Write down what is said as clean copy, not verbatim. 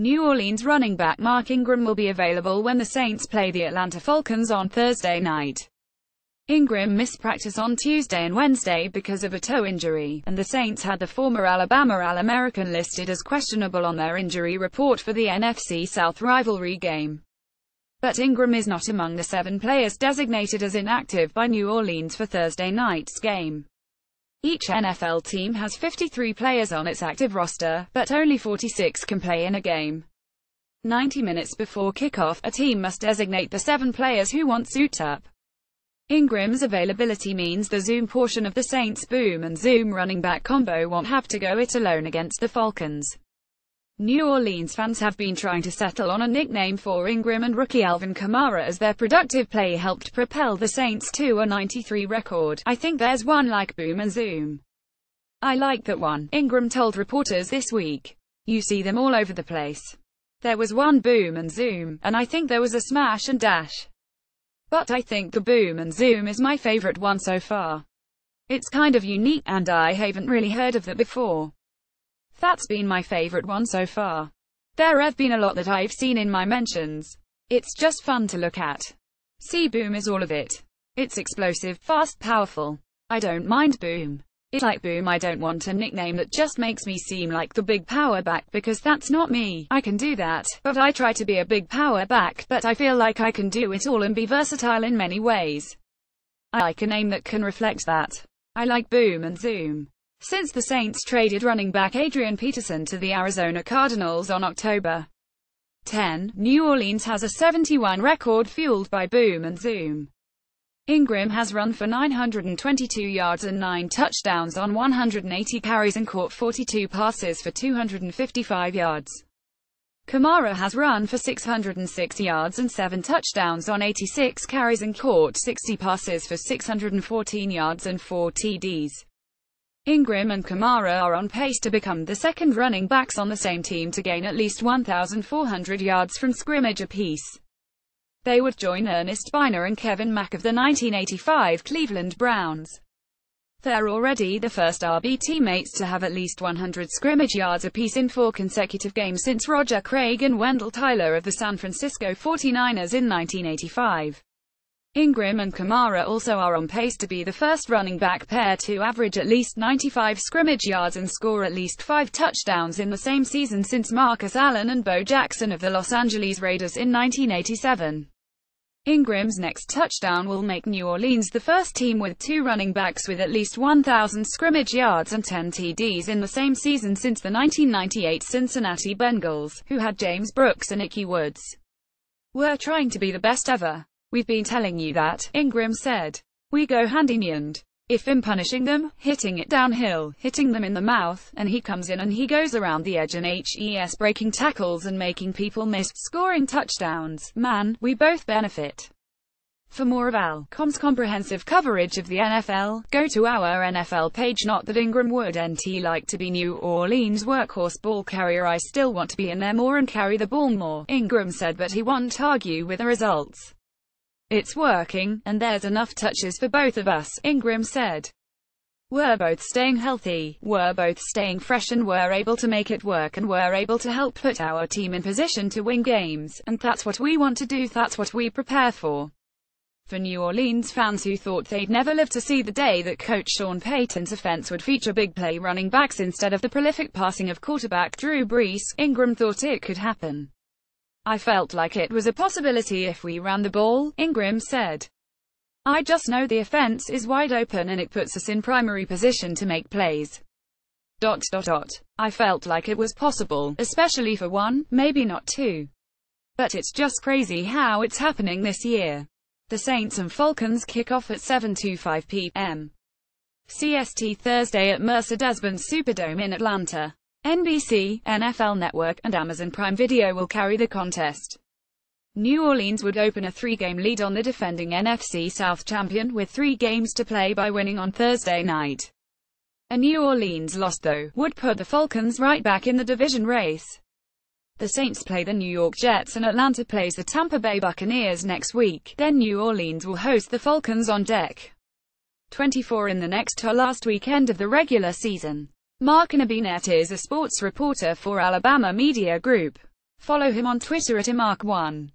New Orleans running back Mark Ingram will be available when the Saints play the Atlanta Falcons on Thursday night. Ingram missed practice on Tuesday and Wednesday because of a toe injury, and the Saints had the former Alabama All-American listed as questionable on their injury report for the NFC South rivalry game. But Ingram is not among the 7 players designated as inactive by New Orleans for Thursday night's game. Each NFL team has 53 players on its active roster, but only 46 can play in a game. 90 minutes before kickoff, a team must designate the 7 players who won't suit up. Ingram's availability means the Zoom portion of the Saints' boom and zoom running back combo won't have to go it alone against the Falcons. New Orleans fans have been trying to settle on a nickname for Ingram and rookie Alvin Kamara as their productive play helped propel the Saints to a 93 record. "I think there's one like boom and zoom. I like that one," Ingram told reporters this week. "You see them all over the place. There was one boom and zoom, and I think there was a smash and dash. But I think the boom and zoom is my favorite one so far. It's kind of unique, and I haven't really heard of that before. That's been my favorite one so far. There have been a lot that I've seen in my mentions. It's just fun to look at. See, boom is all of it. It's explosive, fast, powerful. I don't mind boom. It's like boom. I don't want a nickname that just makes me seem like the big power back, because that's not me. I can do that, but I try to be a big power back, but I feel like I can do it all and be versatile in many ways. I like a name that can reflect that. I like boom and zoom." Since the Saints traded running back Adrian Peterson to the Arizona Cardinals on October 10, New Orleans has a 71 record fueled by boom and zoom. Ingram has run for 922 yards and 9 touchdowns on 180 carries and caught 42 passes for 255 yards. Kamara has run for 606 yards and 7 touchdowns on 86 carries and caught 60 passes for 614 yards and 4 TDs. Ingram and Kamara are on pace to become the second running backs on the same team to gain at least 1,400 yards from scrimmage apiece. They would join Ernest Biner and Kevin Mack of the 1985 Cleveland Browns. They're already the first RB teammates to have at least 100 scrimmage yards apiece in 4 consecutive games since Roger Craig and Wendell Tyler of the San Francisco 49ers in 1985. Ingram and Kamara also are on pace to be the first running back pair to average at least 95 scrimmage yards and score at least 5 touchdowns in the same season since Marcus Allen and Bo Jackson of the Los Angeles Raiders in 1987. Ingram's next touchdown will make New Orleans the first team with 2 running backs with at least 1,000 scrimmage yards and 10 TDs in the same season since the 1998 Cincinnati Bengals, who had James Brooks and Ickey Woods. "We're trying to be the best ever. We've been telling you that," Ingram said. "We go hand in hand. If I'm punishing them, hitting it downhill, hitting them in the mouth, and he comes in and he goes around the edge and HES breaking tackles and making people miss, scoring touchdowns, man, we both benefit." For more of Al.com's comprehensive coverage of the NFL, go to our NFL page. Not that Ingram wouldn't like to be New Orleans' workhorse ball carrier. "I still want to be in there more and carry the ball more," Ingram said, but he won't argue with the results. "It's working, and there's enough touches for both of us," Ingram said. "We're both staying healthy, we're both staying fresh, and we're able to make it work, and we're able to help put our team in position to win games, and that's what we want to do, that's what we prepare for." For New Orleans fans who thought they'd never live to see the day that coach Sean Payton's offense would feature big play running backs instead of the prolific passing of quarterback Drew Brees, Ingram thought it could happen. "I felt like it was a possibility if we ran the ball," Ingram said. "I just know the offense is wide open and it puts us in primary position to make plays. I felt like it was possible, especially for 1, maybe not 2. But it's just crazy how it's happening this year." The Saints and Falcons kick off at 7:25 p.m. CST Thursday at Mercedes-Benz Superdome in Atlanta. NBC, NFL Network, and Amazon Prime Video will carry the contest. New Orleans would open a 3-game lead on the defending NFC South champion with 3 games to play by winning on Thursday night. A New Orleans loss, though, would put the Falcons right back in the division race. The Saints play the New York Jets and Atlanta plays the Tampa Bay Buccaneers next week, then New Orleans will host the Falcons on deck 24 in the next to last weekend of the regular season. Mark Nabinet is a sports reporter for Alabama Media Group. Follow him on Twitter at imark1.